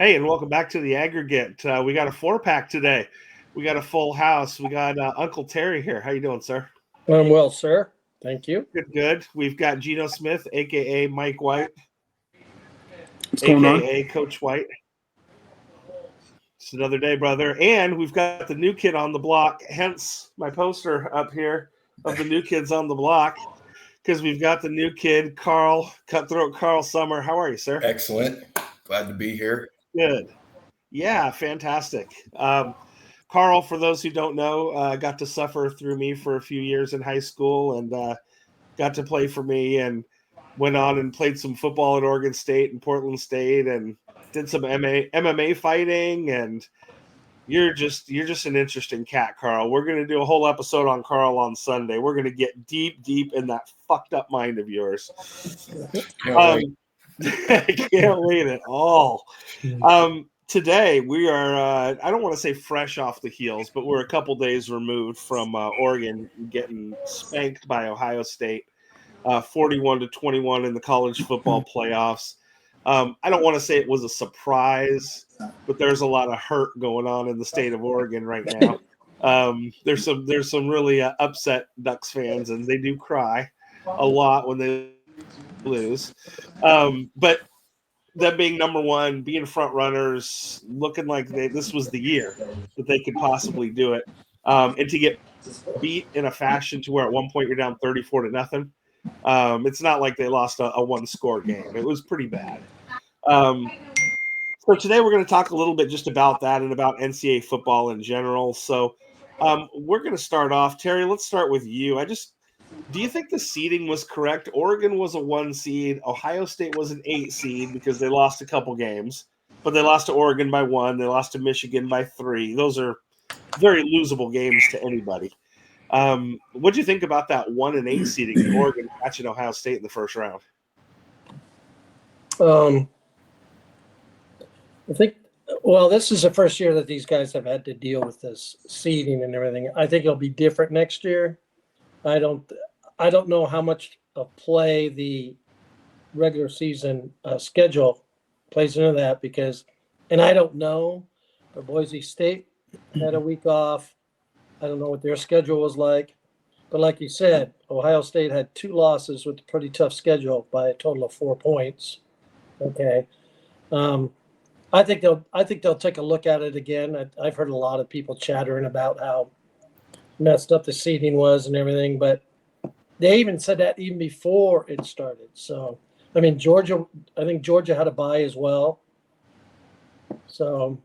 Hey, and welcome back to the Aggregate. We got a 4-pack today. We got a full house. We got Uncle Terry here. How you doing, sir? I'm well, sir. Thank you. Good. We've got Geno Smith, a.k.a. Mike White, What's going on? a.k.a. Coach White. It's another day, brother. And we've got the new kid on the block, hence my poster up here of the new kids on the block, because we've got the new kid, Cutthroat Carl Summer. How are you, sir? Excellent. Glad to be here. Good. Yeah, fantastic. Carl, for those who don't know, got to suffer through me for a few years in high school and got to play for me and went on and played some football at Oregon State and Portland State and did some MMA fighting. And you're just an interesting cat, Carl. We're going to do a whole episode on Carl on Sunday. We're going to get deep in that fucked up mind of yours. I can't wait at all. Today, we are, I don't want to say fresh off the heels, but we're a couple days removed from Oregon getting spanked by Ohio State, 41-21 in the college football playoffs. I don't want to say it was a surprise, but there's a lot of hurt going on in the state of Oregon right now. There's some really upset Ducks fans, and they do cry a lot when they lose. But them being number one, being front runners, looking like this was the year that they could possibly do it, and to get beat in a fashion to where at one point you're down 34-0. It's not like they lost a one-score game. It was pretty bad. So today we're going to talk a little bit just about that and about NCAA football in general. So we're going to start off. Terry, let's start with you. Do you think the seeding was correct? Oregon was a 1 seed. Ohio State was an 8 seed because they lost a couple games, but they lost to Oregon by 1. They lost to Michigan by 3. Those are very losable games to anybody. What do you think about that 1 and 8 seeding? Oregon catching Ohio State in the first round. I think. Well, this is the first year that these guys have had to deal with this seeding and everything. I think it'll be different next year. I don't know how much of play the regular season schedule plays into that and I don't know, but Boise State had a week off. I don't know what their schedule was like, but like you said, Ohio State had 2 losses with a pretty tough schedule by a total of 4 points. Okay. I think they'll take a look at it again. I've heard a lot of people chattering about how messed up the seeding was and everything, but they even said that even before it started. So, I mean, I think Georgia had a bye as well. So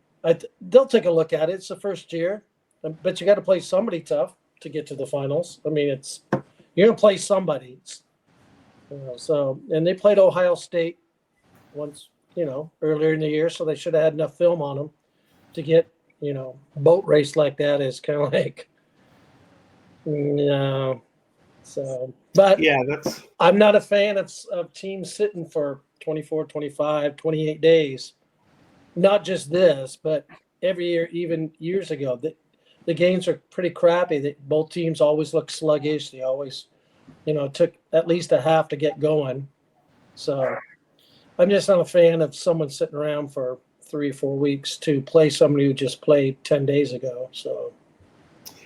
they'll take a look at it. It's the first year, but you got to play somebody tough to get to the finals. I mean, you're going to play somebody. So, and they played Ohio State once, earlier in the year, so they should have had enough film on them to get, boat race like that is kind of like, no. So, but yeah, I'm not a fan of teams sitting for 24, 25, 28 days. Not just this, but every year, even years ago, the games are pretty crappy. Both teams always look sluggish. They always, took at least a half to get going. So I'm just not a fan of someone sitting around for 3 or 4 weeks to play somebody who just played 10 days ago. So.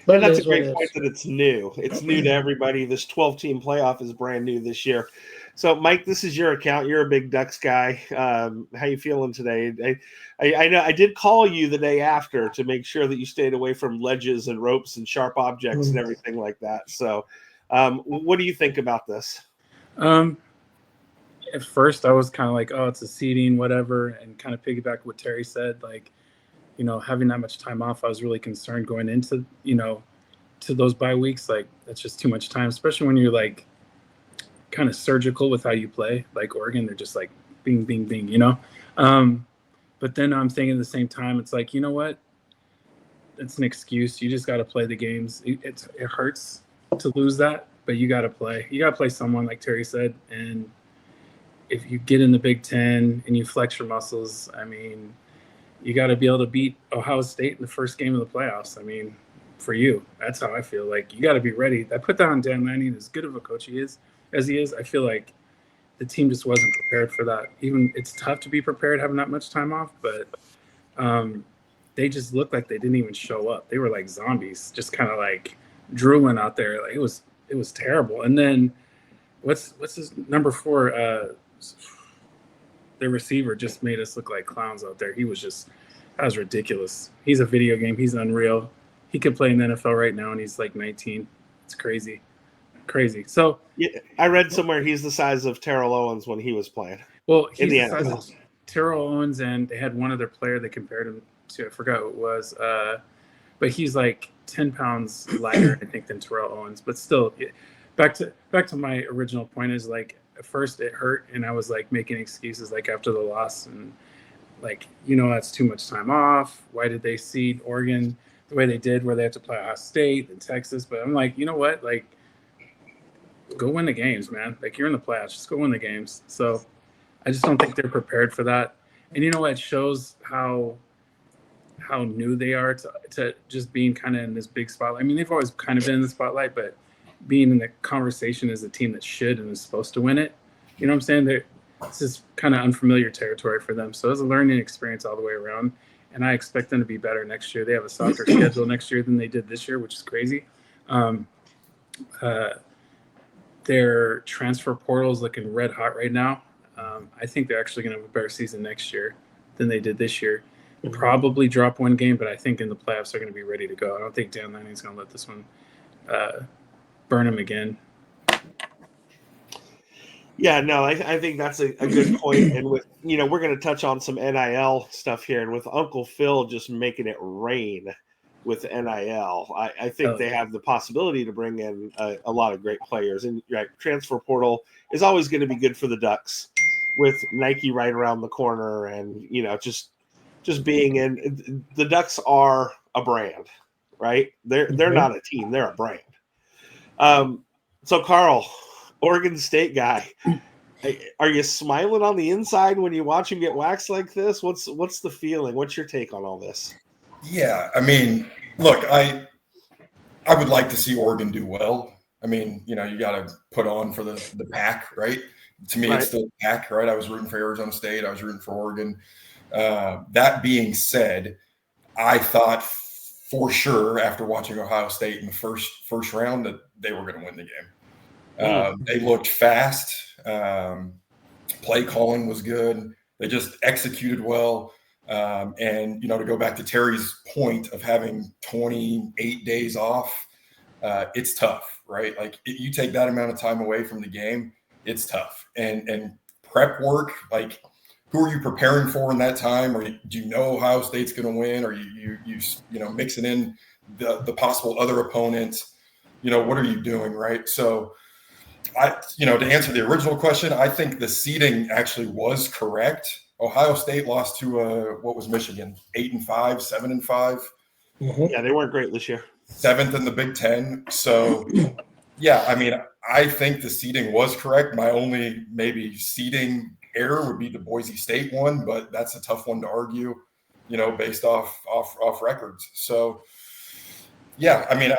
But that's a great point that it's new. It's new to everybody. This 12-team playoff is brand new this year. So, Mike, this is your account. You're a big Ducks guy. How you feeling today? I know I did call you the day after to make sure that you stayed away from ledges and ropes and sharp objects and everything like that. So, what do you think about this? At first, I was kind of like, oh, it's a seeding, whatever, and kind of piggyback what Terry said, like, having that much time off, I was really concerned going into, to those bye weeks. Like, that's just too much time, especially when you're like kind of surgical with how you play. Like Oregon, they're just like bing, bing, bing, But then I'm thinking at the same time, it's like, you know what? It's an excuse. You just got to play the games. It hurts to lose that, but you got to play. You got to play someone, like Terry said. And if you get in the Big Ten and you flex your muscles, I mean, you got to be able to beat Ohio State in the first game of the playoffs. I mean, for you, that's how I feel. Like, you got to be ready. I put that on Dan Lanning. As good of a coach as he is, I feel like the team just wasn't prepared for that. Even it's tough to be prepared having that much time off, but they just looked like they didn't even show up. They were like zombies, just kind of like drooling out there. Like it was terrible. And then what's his number 4? The receiver just made us look like clowns out there. That was ridiculous. He's a video game. He's unreal. He could play in the NFL right now, and he's like 19. It's crazy. So yeah, I read somewhere he's the size of Terrell Owens when he was playing. Well, he's the the size of Terrell Owens, and they had one other player they compared him to. I forgot who it was. But he's like 10 pounds lighter, I think, than Terrell Owens. But still, back to my original point is like at first it hurt, and I was like making excuses like after the loss and like, that's too much time off. Why did they seed Oregon the way they did, where they have to play Ohio State and Texas? But I'm like, you know what? Like, go win the games, man. Like, you're in the playoffs. Just go win the games. So I just don't think they're prepared for that. And you know what? It shows how new they are to just being kind of in this big spotlight. I mean, they've always kind of been in the spotlight, but being in the conversation as a team that should and is supposed to win it, you know what I'm saying? This is kind of unfamiliar territory for them. So it's a learning experience all the way around. And I expect them to be better next year. They have a softer schedule next year than they did this year, which is crazy. Their transfer portal is looking red hot right now. I think they're actually going to have a better season next year than they did this year. They'll probably drop one game, but I think in the playoffs they're going to be ready to go. I don't think Dan Lanning's going to let this one burn him again. Yeah, no, I think that's a good point. And with, we're going to touch on some NIL stuff here. And with Uncle Phil just making it rain with NIL, I think they have the possibility to bring in a lot of great players. And right, transfer portal is always going to be good for the Ducks with Nike right around the corner. And, just being in, the Ducks are a brand, right? They're not a team. They're a brand. So Carl, Oregon State guy, are you smiling on the inside when you watch him get waxed like this? What's the feeling? What's your take on all this? Yeah, I mean, look, I would like to see Oregon do well. I mean, you got to put on for the pack, right? To me, It's still the pack, right? I was rooting for Arizona State. I was rooting for Oregon. That being said, I thought for sure after watching Ohio State in the first round that they were going to win the game. They looked fast. Play calling was good. They just executed well. And, to go back to Terry's point of having 28 days off, it's tough, right? Like you take that amount of time away from the game, it's tough. And prep work, like who are you preparing for in that time? Or do you know Ohio State's going to win? Or you mixing in the possible other opponents? What are you doing, right? So to answer the original question, I think the seeding actually was correct. Ohio State lost to what was Michigan? 8-5, 7-5. Mm-hmm. Yeah, they weren't great this year. 7th in the Big Ten. So, yeah, I mean, I think the seeding was correct. My only maybe seeding error would be the Boise State one, but that's a tough one to argue, based off records. So, yeah, I mean,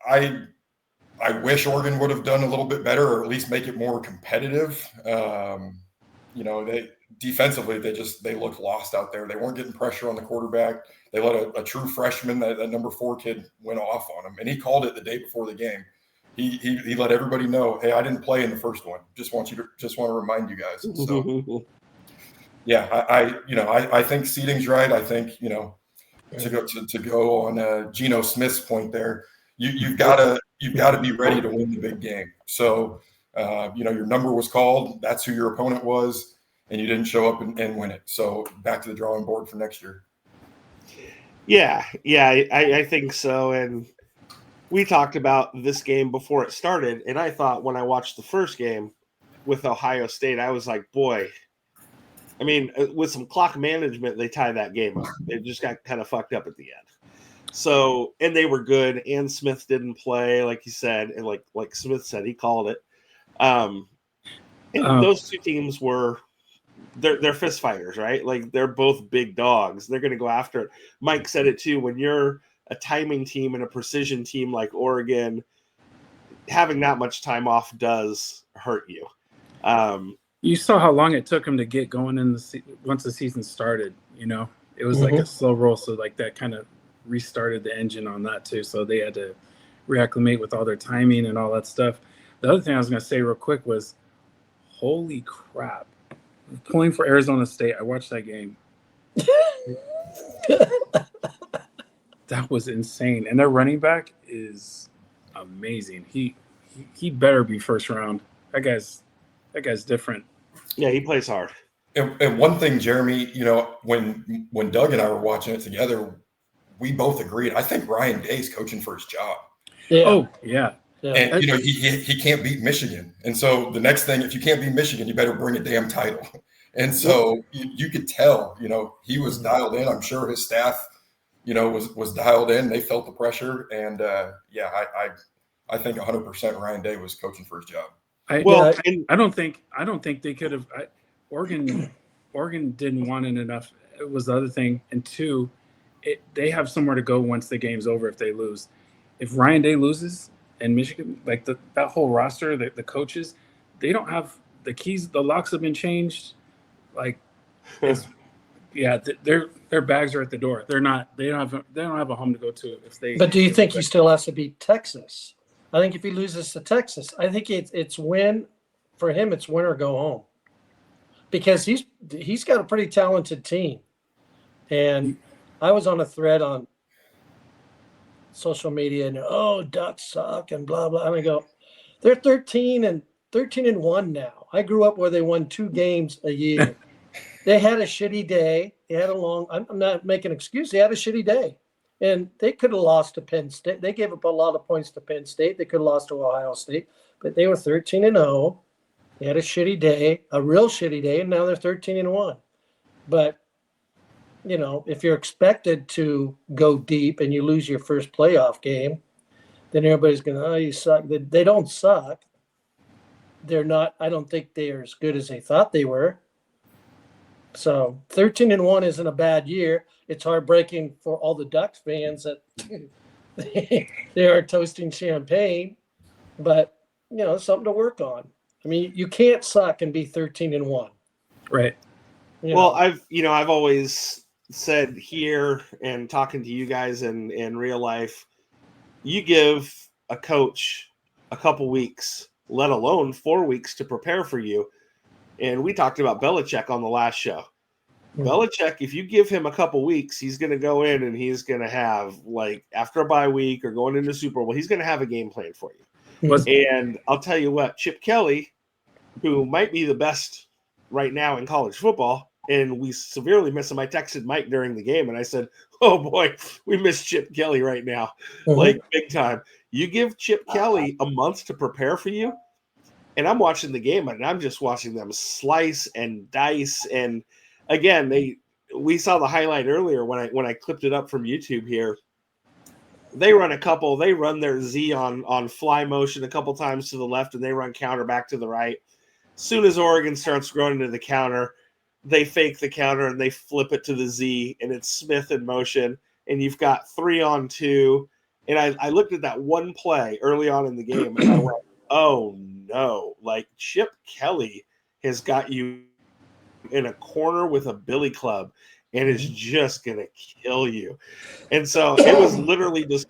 I wish Oregon would have done a little bit better, or at least make it more competitive. They defensively, they looked lost out there. They weren't getting pressure on the quarterback. They let a true freshman, that number 4 kid, went off on him, and he called it the day before the game. He let everybody know, hey, I didn't play in the first one. Just want to remind you guys. So, yeah, I think seeding's right. I think to go on Geno Smith's point there, you've got to be ready to win the big game. So, your number was called. That's who your opponent was, and you didn't show up and win it. So back to the drawing board for next year. Yeah, I think so. And we talked about this game before it started, and I thought when I watched the first game with Ohio State, I was like, boy, I mean, with some clock management, they tied that game up. It just got kind of fucked up at the end. So, and they were good, and Smith didn't play, like you said, and like Smith said, he called it. And those two teams they're fist fighters, right? Like they're both big dogs. They're going to go after it. Mike said it too. When you're a timing team and a precision team like Oregon, having that much time off does hurt you. You saw how long it took him to get going in once the season started. It was like a slow roll, so like that kind of restarted the engine on that too. So they had to reacclimate with all their timing and all that stuff. The other thing I was going to say real quick was, holy crap! Pulling for Arizona State, I watched that game. That was insane, and their running back is amazing. He better be first round. That guy's different. Yeah, he plays hard. And one thing, Jeremy, when Doug and I were watching it together, we both agreed. I think Ryan Day's coaching for his job. Yeah. Oh, yeah. And he can't beat Michigan. And so the next thing, if you can't beat Michigan, you better bring a damn title. And so you could tell, he was dialed in. I'm sure his staff, was dialed in. They felt the pressure. And I think 100% Ryan Day was coaching for his job. I don't think they could have. Oregon didn't want it enough. It was the other thing. And two, they have somewhere to go once the game's over if they lose. If Ryan Day loses and Michigan, like that whole roster, the coaches, they don't have the keys. The locks have been changed. Like, their bags are at the door. They don't have a home to go to if they. But do you think he still has to beat Texas? I think if he loses to Texas, I think it's win for him. It's win or go home, because he's got a pretty talented team. And I was on a thread on social media, and Ducks suck and blah blah. And I go, they're 13 and 1 now. I grew up where they won 2 games a year. They had a shitty day. They had I'm not making an excuse. They had a shitty day. And they could have lost to Penn State. They gave up a lot of points to Penn State. They could have lost to Ohio State. But they were 13 and 0. They had a shitty day, a real shitty day, and now they're 13 and 1. But, if you're expected to go deep and you lose your first playoff game, then everybody's going, you suck. They don't suck. They're not. I don't think they're as good as they thought they were. So 13 and 1 isn't a bad year. It's heartbreaking for all the Ducks fans that they are toasting champagne, but something to work on. I mean, you can't suck and be 13 and 1. Right. Well, I've always said here and talking to you guys in real life, you give a coach a couple weeks, let alone 4 weeks to prepare for you. And we talked about Belichick on the last show. Belichick, if you give him a couple weeks, he's going to go in and he's going to have, like, after a bye week or going into Super Bowl, he's going to have a game plan for you. And I'll tell you what, Chip Kelly, who might be the best right now in college football, and we severely miss him. I texted Mike during the game, and I said, oh, boy, we miss Chip Kelly right now, like big time. You give Chip Kelly a month to prepare for you, and I'm watching the game, and I'm just watching them slice and dice. And again, we saw the highlight earlier when I clipped it up from YouTube here. They run their Z on fly motion a couple times to the left, and they run counter back to the right. As soon as Oregon starts going into the counter, they fake the counter and they flip it to the Z, and it's Smith in motion, and you've got 3-on-2. And I looked at that one play early on in the game, and I went, oh no, like Chip Kelly has got you in a corner with a billy club and is just going to kill you. And so it was literally just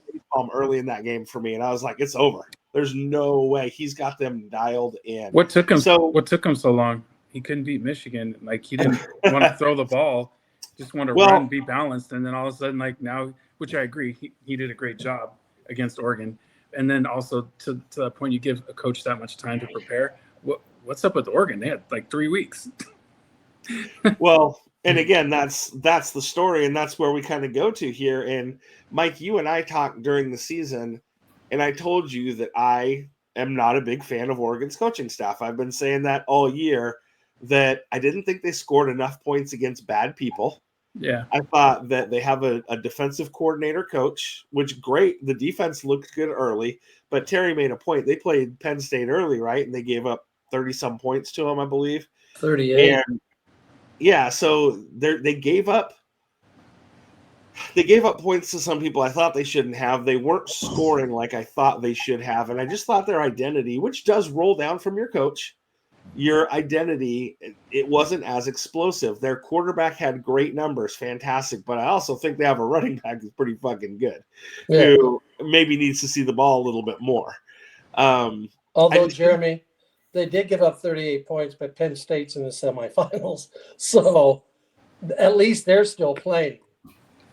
early in that game for me. And I was like, it's over. There's no way. He's got them dialed in. What took him so long? He couldn't beat Michigan. Like, he didn't want to throw the ball, just want to run, be balanced. And then all of a sudden, like now, which I agree, he did a great job against Oregon. And then also to that point, you give a coach that much time to prepare. What's up with Oregon? They had like 3 weeks. Well, and again, that's the story, and that's where we kind of go to here. And Mike, you and I talked during the season, and I told you that I am not a big fan of Oregon's coaching staff. I've been saying that all year, that I didn't think they scored enough points against bad people. Yeah. I thought that they have a defensive coordinator coach, which great. The defense looked good early, but Terry made a point. They played Penn State early, right? And they gave up 30-some points to them, I believe. 38. And yeah, so they gave up points to some people I thought they shouldn't have. They weren't scoring like I thought they should have. And I just thought their identity, which does roll down from your coach, your identity, it wasn't as explosive. Their quarterback had great numbers, fantastic, but I also think they have a running back that's pretty fucking good, who maybe needs to see the ball a little bit more. Although, Jeremy, they did give up 38 points, but Penn State's in the semifinals, so at least they're still playing.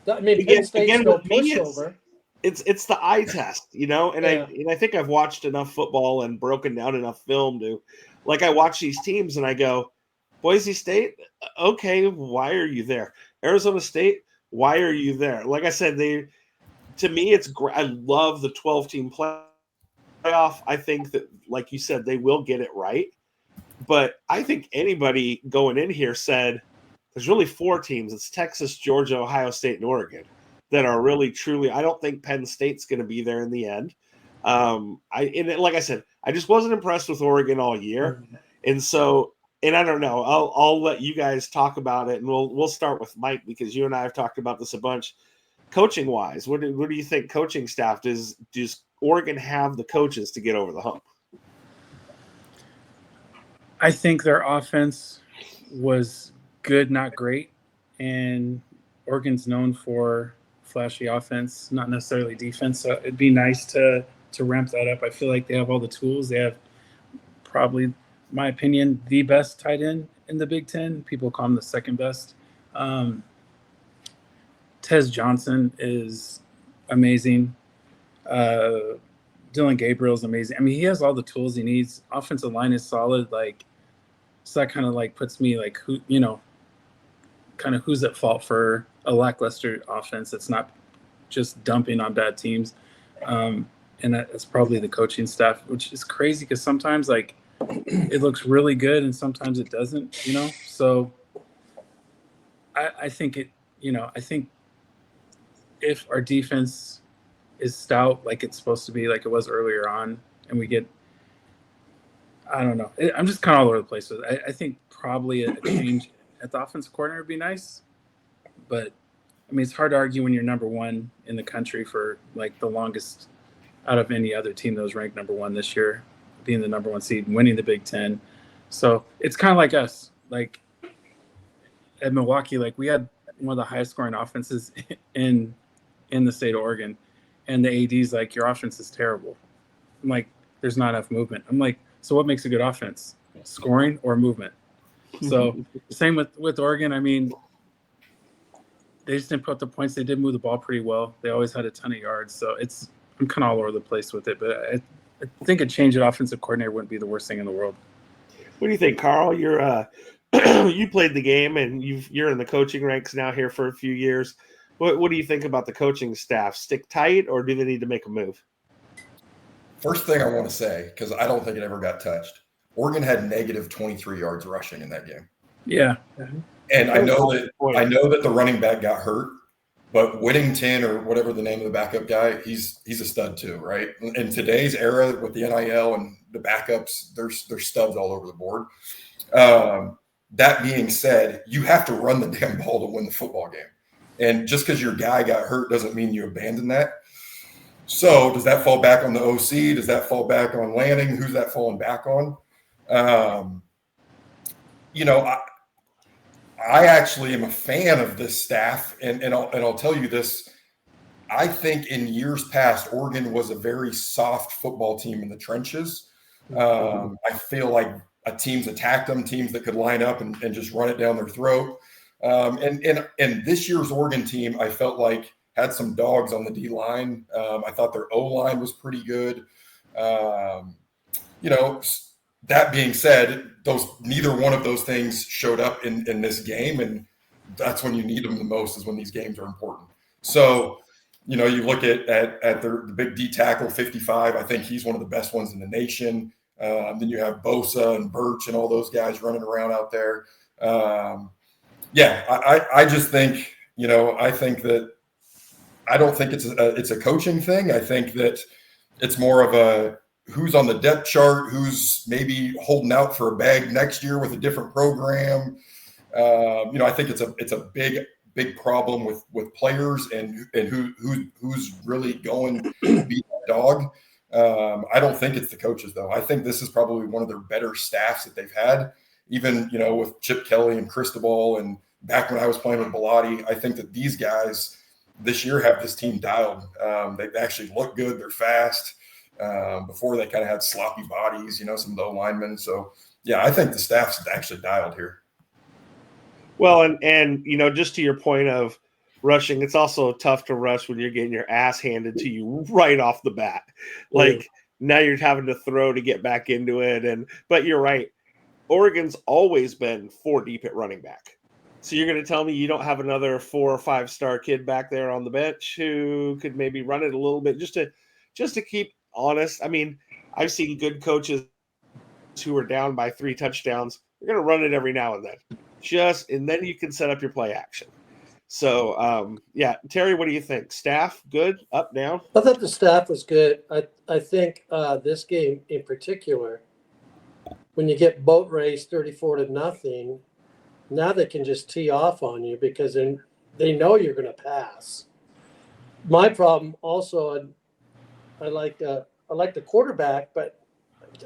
I mean, Penn State's no pushover. It's the eye test, and I think I've watched enough football and broken down enough film to, like, I watch these teams and I go, Boise State, okay, why are you there? Arizona State, why are you there? Like I said, to me, it's great. I love the 12-team playoff. I think that, like you said, they will get it right. But I think anybody going in here said there's really 4 teams. It's Texas, Georgia, Ohio State, and Oregon that are really, truly. I don't think Penn State's going to be there in the end. Like I said, I just wasn't impressed with Oregon all year. And so, and I don't know, I'll let you guys talk about it, and we'll start with Mike, because you and I have talked about this a bunch. Coaching wise, what do you think coaching staff does Oregon have the coaches to get over the hump? I think their offense was good, not great, and Oregon's known for flashy offense, not necessarily defense. So it'd be nice to ramp that up. I feel like they have all the tools. They have probably, in my opinion, the best tight end in the Big Ten. People call him the second best. Tez Johnson is amazing. Dylan Gabriel's amazing. I mean, he has all the tools he needs. Offensive line is solid. So that kind of puts me kind of who's at fault for a lackluster offense that's not just dumping on bad teams. And that's probably the coaching staff, which is crazy because sometimes it looks really good and sometimes it doesn't, So I think I think if our defense is stout like it's supposed to be, like it was earlier on, and we get, I don't know. I'm just kind of all over the place with it. I think probably a change at the offensive coordinator would be nice, but I mean, it's hard to argue when you're number one in the country for the longest out of any other team that was ranked number one this year, being the number one seed, winning the Big Ten. So it's kind of like us, at Milwaukee, we had one of the highest scoring offenses in the state of Oregon, and the AD's your offense is terrible. I'm like, there's not enough movement. I'm like, so what makes a good offense? Scoring or movement? So same with Oregon. I mean, they just didn't put up the points. They did move the ball pretty well. They always had a ton of yards. So I'm kind of all over the place with it. But I think a change at offensive coordinator wouldn't be the worst thing in the world. What do you think, Carl? You're you played the game and you're in the coaching ranks now here for a few years. What do you think about the coaching staff? Stick tight, or do they need to make a move? First thing I want to say, because I don't think it ever got touched, Oregon had negative 23 yards rushing in that game. Yeah. And I know that the running back got hurt, but Whittington, or whatever the name of the backup guy, he's a stud too, right? In today's era with the NIL and the backups, there's studs all over the board. That being said, you have to run the damn ball to win the football game. And just because your guy got hurt doesn't mean you abandon that. So does that fall back on the OC? Does that fall back on Lanning? Who's that falling back on? I actually am a fan of this staff, and I'll tell you this. I think in years past, Oregon was a very soft football team in the trenches. I feel like teams attacked them, teams that could line up and just run it down their throat. And this year's Oregon team, I felt like had some dogs on the D line. I thought their O line was pretty good. That being said, neither one of those things showed up in this game, and that's when you need them the most, is when these games are important. So, you look at the big D tackle, 55. I think he's one of the best ones in the nation. Then you have Bosa and Birch and all those guys running around out there. I just think, I think that I don't think it's a coaching thing. I think that it's more of a who's on the depth chart, who's maybe holding out for a bag next year with a different program. I think it's a big problem with players and who's really going to be that dog. I don't think it's the coaches, though. I think this is probably one of their better staffs that they've had, even, with Chip Kelly and Cristobal and back when I was playing with Bellotti. I think that these guys this year have this team dialed. They actually look good. They're fast. Before they kind of had sloppy bodies, some low linemen. So, yeah, I think the staff's actually dialed here. Well, and just to your point of rushing, it's also tough to rush when you're getting your ass handed to you right off the bat. Like now you're having to throw to get back into it. But you're right. Oregon's always been 4 deep at running back. So you're going to tell me you don't have another 4 or 5 star kid back there on the bench who could maybe run it a little bit just to keep honest. I mean, I've seen good coaches who are down by 3 touchdowns. They're going to run it every now and then. And then you can set up your play action. So, Terry, what do you think? Staff, good, up, down? I thought the staff was good. I think this game in particular, when you get boat race 34-0, now they can just tee off on you because they know you're going to pass. My problem also, I like the quarterback, but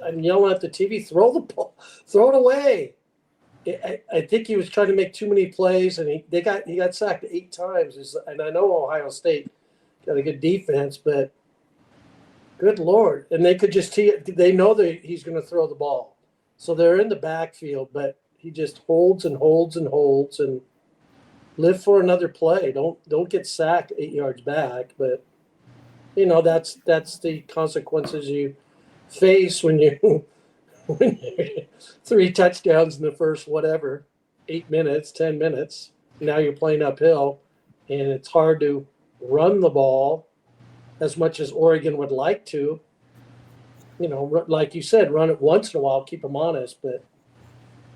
I'm yelling at the TV, throw the ball, throw it away. I think he was trying to make too many plays, and he got sacked 8 times. And I know Ohio State got a good defense, but good Lord. And they could just they know that he's going to throw the ball. So they're in the backfield, but he just holds and holds and holds and live for another play. Don't get sacked 8 yards back, but that's the consequences you face when you 3 touchdowns in the first 8 minutes, 10 minutes. Now you're playing uphill, and it's hard to run the ball as much as Oregon would like to. Like you said, run it once in a while, keep them honest, but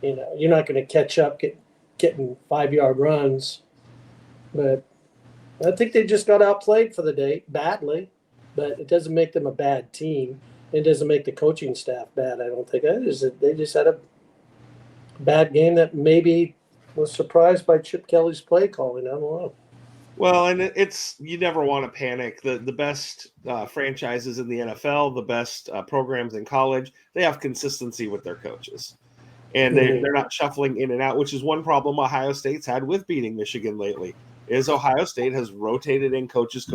you're not going to catch up getting 5-yard runs. But I think they just got outplayed for the day badly, but it doesn't make them a bad team. It doesn't make the coaching staff bad, I don't think. They just had a bad game that maybe was surprised by Chip Kelly's play calling. I don't know. Well, and you never want to panic. The best franchises in the NFL, the best programs in college, they have consistency with their coaches. And they're not shuffling in and out, which is one problem Ohio State's had with beating Michigan lately, is Ohio State has rotated in coaches.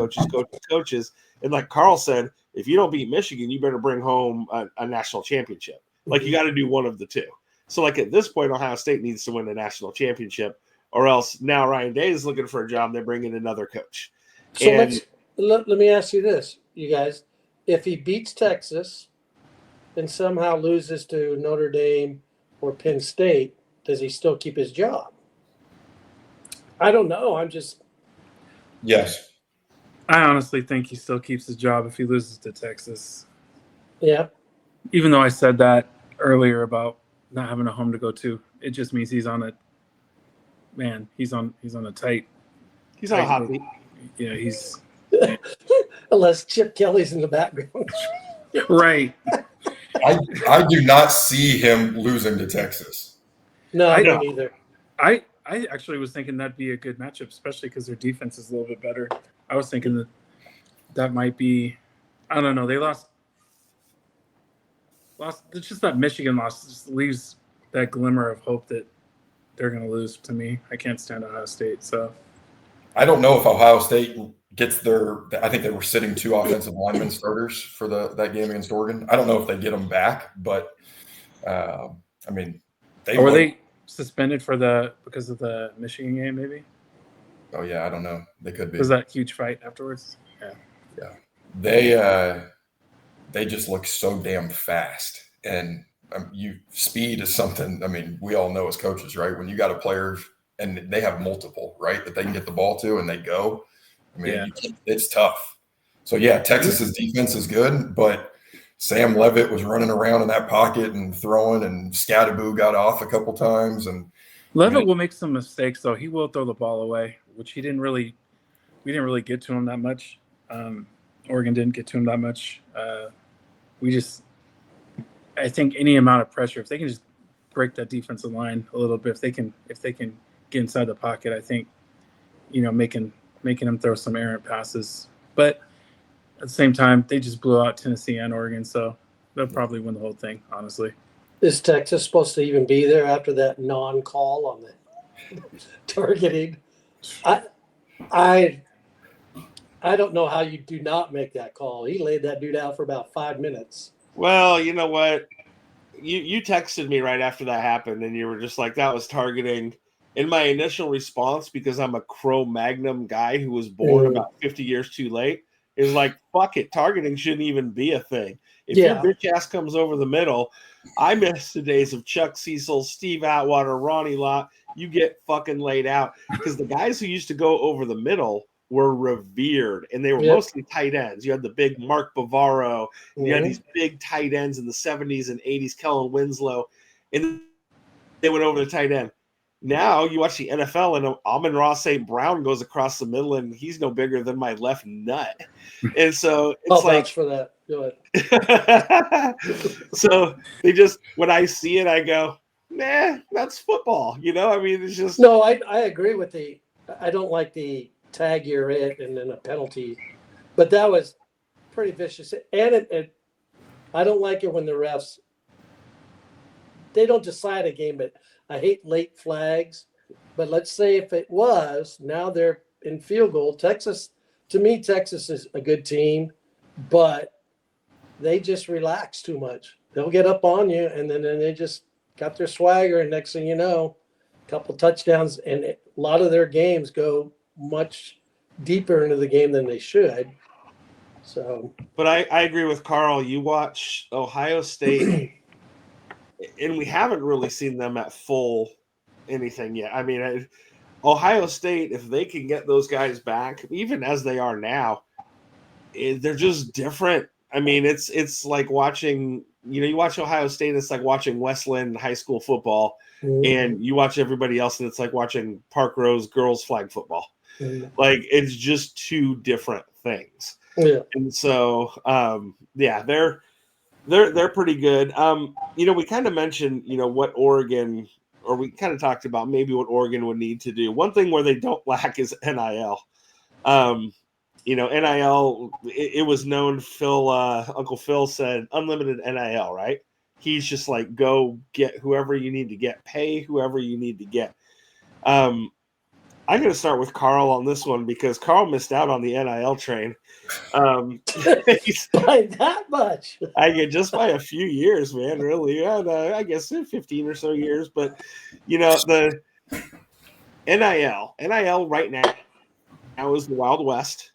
And like Carl said, if you don't beat Michigan, you better bring home a national championship. Like you got to do one of the two. So like at this point, Ohio State needs to win a national championship, or else now Ryan Day is looking for a job. They bring in another coach. So let me ask you this, you guys. If he beats Texas and somehow loses to Notre Dame or Penn State, does he still keep his job? I don't know. Yes. I honestly think he still keeps his job if he loses to Texas. Yeah. Even though I said that earlier about not having a home to go to, it just means he's on a tight. He's on a hot seat. Yeah, he's unless Chip Kelly's in the background. right. I do not see him losing to Texas. No, I don't either. I actually was thinking that'd be a good matchup, especially because their defense is a little bit better. I was thinking that might be, I don't know. They lost. It's just that Michigan loss just leaves that glimmer of hope that they're going to lose to me. I can't stand Ohio State. So I don't know if Ohio State gets I think they were sitting 2 offensive linemen starters for that game against Oregon. I don't know if they get them back, but I mean, were they suspended because of the Michigan game, maybe? Oh yeah, I don't know. They could be. Was that huge fight afterwards? Yeah. They just look so damn fast, and speed is something. I mean, we all know as coaches, right? When you got a player and they have multiple, right, that they can get the ball to and they go. I mean, it's tough. So yeah, Texas's defense is good, but Sam Leavitt was running around in that pocket and throwing, and Scattaboo got off a couple times. And Leavitt will make some mistakes, though. He will throw the ball away, which we didn't really get to him that much. Oregon didn't get to him that much. I think any amount of pressure, if they can just break that defensive line a little bit, if they can get inside the pocket, I think, making them throw some errant passes. But at the same time, they just blew out Tennessee and Oregon, so they'll probably win the whole thing, honestly. Is Texas supposed to even be there after that non-call on the targeting? I don't know how you do not make that call. He laid that dude out for about 5 minutes. Well, you know what? You texted me right after that happened, and you were just like, that was targeting. In my initial response, because I'm a Cro-Magnon guy who was born about 50 years too late, is like, fuck it. Targeting shouldn't even be a thing. If your bitch ass comes over the middle, I miss the days of Chuck Cecil, Steve Atwater, Ronnie Lott. You get fucking laid out. Because the guys who used to go over the middle were revered, and they were mostly tight ends. You had the big Mark Bavaro. You had these big tight ends in the 70s and 80s, Kellen Winslow, and they went over the tight end. Now you watch the NFL, and Amon-Ra St. Brown goes across the middle, and he's no bigger than my left nut. And so it's I'll like vouch for that. Go ahead. So they just, when I see it, I go, nah, that's football. You know, I mean, it's just. No, I agree with I don't like the tag you're it and then a penalty, but that was pretty vicious. And I don't like it when the refs, they don't decide a game, but I hate late flags. But let's say if it was, now they're in field goal. Texas, to me, Texas is a good team, but they just relax too much. They'll get up on you, and then they just got their swagger, and next thing you know, a couple touchdowns, and a lot of their games go much deeper into the game than they should. So, but I agree with Carl. You watch Ohio State, and we haven't really seen them at full anything yet. I mean, Ohio State, if they can get those guys back, even as they are now, they're just different. I mean, it's like watching, you watch Ohio State, it's like watching Westland high school football, and you watch everybody else, and it's like watching Park Rose girls flag football. Like, it's just two different things. Yeah. And so, they're pretty good. We kind of mentioned, what Oregon, or we kind of talked about maybe what Oregon would need to do. One thing where they don't lack is NIL. NIL, it was known, Uncle Phil said unlimited NIL, right? He's just like, go get whoever you need to get, pay whoever you need to get. I'm going to start with Carl on this one because Carl missed out on the NIL train. By that much. I get just by a few years, man, really. I guess 15 or so years. But, the NIL right now is the Wild West.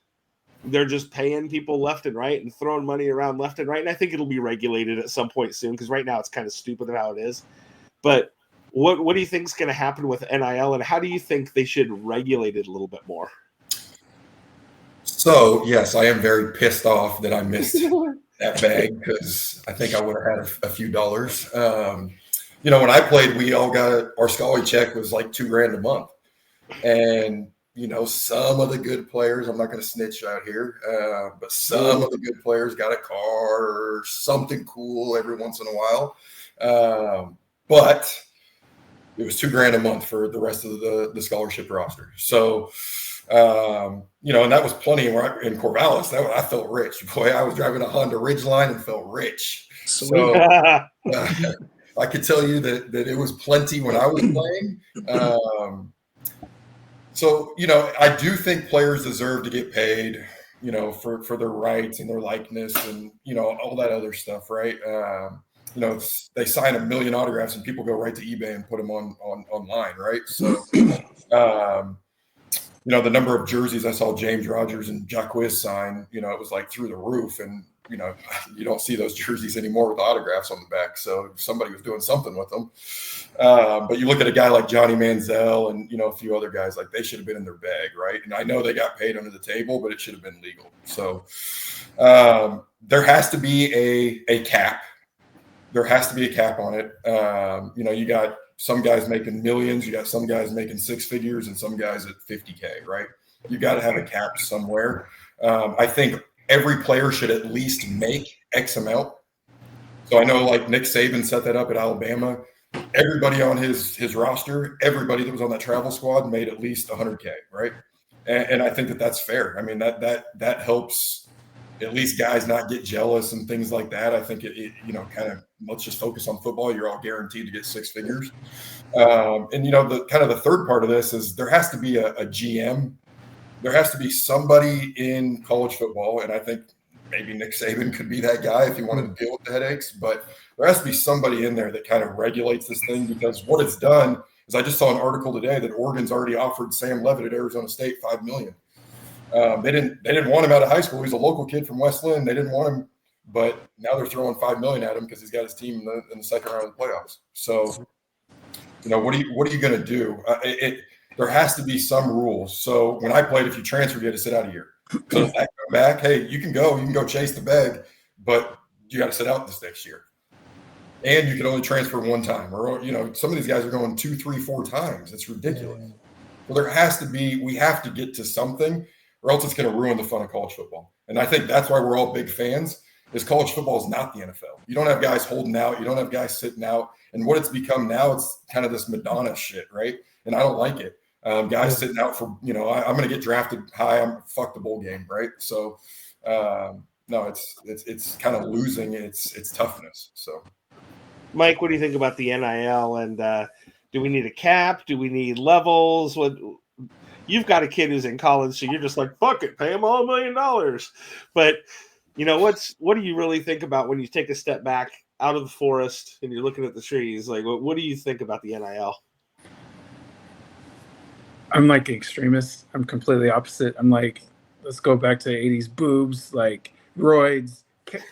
They're just paying people left and right and throwing money around left and right. And I think it'll be regulated at some point soon because right now it's kind of stupid how it is. But what do you think is going to happen with NIL, and how do you think they should regulate it a little bit more? So, yes, I am very pissed off that I missed that bag because I think I would have had a few dollars. When I played, we all got our scholarship check was like $2,000 a month. And, some of the good players, I'm not going to snitch out here, but some of the good players got a car or something cool every once in a while. But it was $2,000 a month for the rest of the scholarship roster. So, and that was plenty in Corvallis. I felt rich. Boy, I was driving a Honda Ridgeline and felt rich. Sweet. So I could tell you that it was plenty when I was playing. I do think players deserve to get paid, for their rights and their likeness and, all that other stuff, right? They sign 1 million autographs and people go right to eBay and put them online, right? So, the number of jerseys I saw James Rodgers and Jacquizz sign, it was like through the roof. And, you don't see those jerseys anymore with autographs on the back. So somebody was doing something with them. But you look at a guy like Johnny Manziel and, a few other guys, like they should have been in their bag, right? And I know they got paid under the table, but it should have been legal. So there has to be a cap. There has to be a cap on it. You got some guys making millions, you got some guys making 6 figures, and some guys at 50K, right? You got to have a cap somewhere. I think every player should at least make X amount. So I know like Nick Saban set that up at Alabama. Everybody on his roster, everybody that was on that travel squad made at least 100K, right? And I think that's fair. I mean, that helps at least guys not get jealous and things like that. I think it kind of, let's just focus on football. You're all guaranteed to get six figures. And the kind of the third part of this is there has to be a GM. There has to be somebody in college football, and I think maybe Nick Saban could be that guy if he wanted to deal with the headaches. But there has to be somebody in there that kind of regulates this thing, because what it's done is, I just saw an article today that Oregon's already offered Sam Levitt at Arizona State $5 million. They didn't want him out of high school. He's a local kid from West Lynn. They didn't want him, but now they're throwing $5 million at him because he's got his team in the second round of the playoffs. So, what are you going to do? There has to be some rules. So when I played, if you transferred, you had to sit out a year. So if I come back, hey, you can go chase the bag, but you got to sit out this next year. And you can only transfer one time, or some of these guys are going 2, 3, 4 times. It's ridiculous. Well, we have to get to something, or else it's going to ruin the fun of college football. And I think that's why we're all big fans, is college football is not the NFL. You don't have guys holding out. You don't have guys sitting out. And what it's become now, it's kind of this Madonna shit, right? And I don't like it. Guys sitting out for, I'm going to get drafted high. I'm fuck the bowl game, right? So, no, it's kind of losing its toughness. So, Mike, what do you think about the NIL? And do we need a cap? Do we need levels? You've got a kid who's in college, so you're just like, fuck it, pay him all $1 million. But what do you really think about when you take a step back out of the forest and you're looking at the trees? Like, what do you think about the NIL? I'm like extremist. I'm completely opposite. I'm like, let's go back to the 80s boobs, like roids,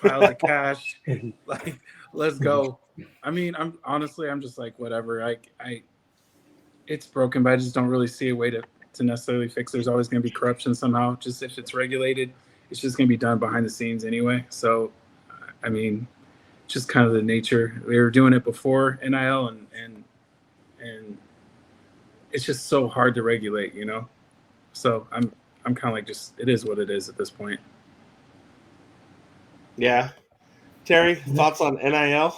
piles of cash. Like, let's go. I mean, I'm just like, whatever. It's broken, but I just don't really see a way to necessarily fix. There's always going to be corruption somehow. Just if it's regulated, it's just going to be done behind the scenes anyway. So, I mean, just kind of the nature. We were doing it before NIL, and it's just so hard to regulate, So I'm kind of like, just, it is what it is at this point. Yeah. Terry, thoughts on NIL?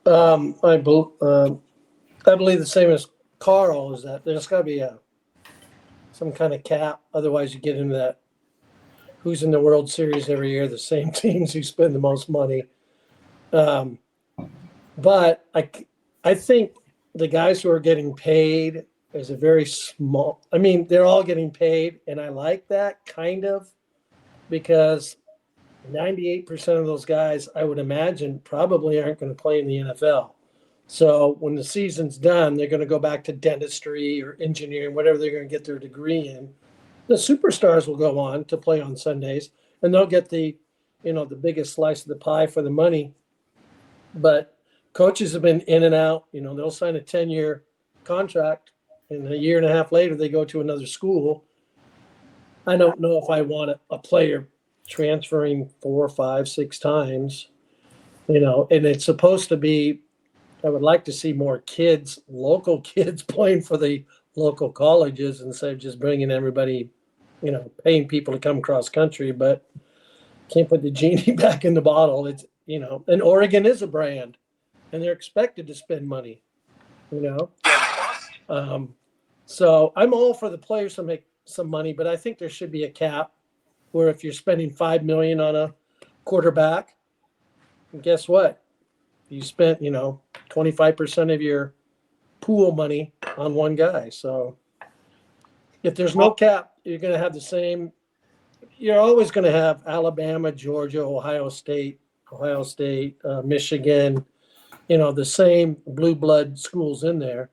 I believe the same as Carl, is that there's got to be some kind of cap. Otherwise, you get into that who's in the World Series every year, the same teams who spend the most money. But I think the guys who are getting paid is a very small. I mean, they're all getting paid, and I like that kind of, because 98% of those guys, I would imagine, probably aren't going to play in the NFL. So when the season's done, they're going to go back to dentistry or engineering, whatever they're going to get their degree in. The superstars will go on to play on Sundays, and they'll get the biggest slice of the pie for the money. But coaches have been in and out. They'll sign a 10-year contract, and a year and a half later, they go to another school. I don't know if I want a player transferring 4, 5, 6 times, and it's supposed to be, I would like to see more kids, local kids, playing for the local colleges instead of just bringing everybody, paying people to come cross country, but can't put the genie back in the bottle. It's, and Oregon is a brand, and they're expected to spend money, So I'm all for the players to make some money, but I think there should be a cap where if you're spending $5 million on a quarterback, and guess what? You spent, 25% of your pool money on one guy. So if there's no cap, you're going to have the same. You're always going to have Alabama, Georgia, Ohio State, Michigan, the same blue blood schools in there.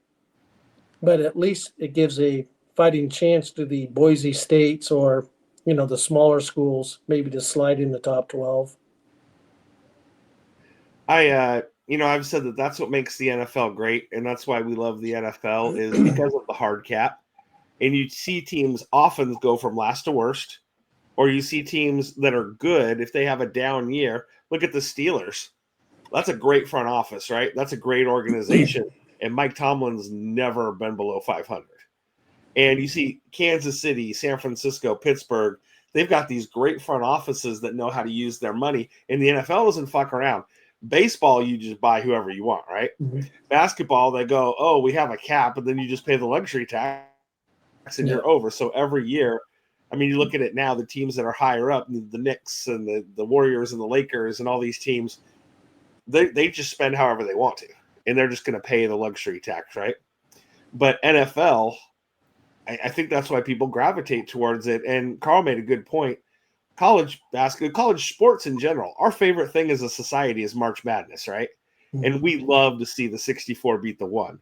But at least it gives a fighting chance to the Boise States or, the smaller schools, maybe to slide in the top 12. I've said that's what makes the NFL great, and that's why we love the NFL, is because of the hard cap. And you see teams often go from last to worst, or you see teams that are good if they have a down year. Look at the Steelers. That's a great front office, right? That's a great organization. And Mike Tomlin's never been below 500. And you see Kansas City, San Francisco, Pittsburgh, they've got these great front offices that know how to use their money. And the NFL doesn't fuck around. Baseball, you just buy whoever you want, right? Mm-hmm. Basketball, they go, we have a cap, and then you just pay the luxury tax and you're over. So every year, I mean, you look at it now, the teams that are higher up, the Knicks and the Warriors and the Lakers and all these teams, they just spend however they want to, and they're just going to pay the luxury tax, right? But NFL, I think that's why people gravitate towards it. And Carl made a good point. College basketball, college sports in general, our favorite thing as a society is March Madness, right? And we love to see the 64 beat the 1.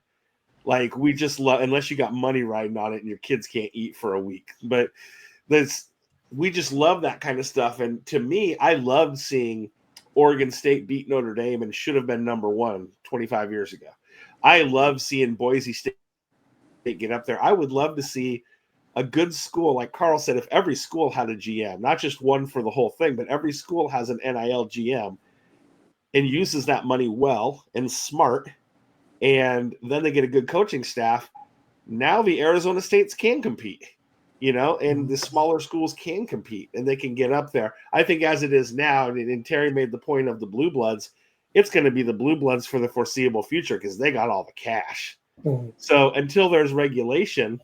Like, we just love, unless you got money riding on it and your kids can't eat for a week. But we just love that kind of stuff. And to me, I loved seeing Oregon State beat Notre Dame and should have been number 1 25 years ago. I love seeing Boise State get up there. I would love to see a good school, like Carl said, if every school had a GM, not just one for the whole thing, but every school has an NIL GM and uses that money well and smart, and then they get a good coaching staff. Now the Arizona States can compete, and the smaller schools can compete, and they can get up there. I think as it is now, and Terry made the point of the Blue Bloods, it's going to be the Blue Bloods for the foreseeable future because they got all the cash. So until there's regulation,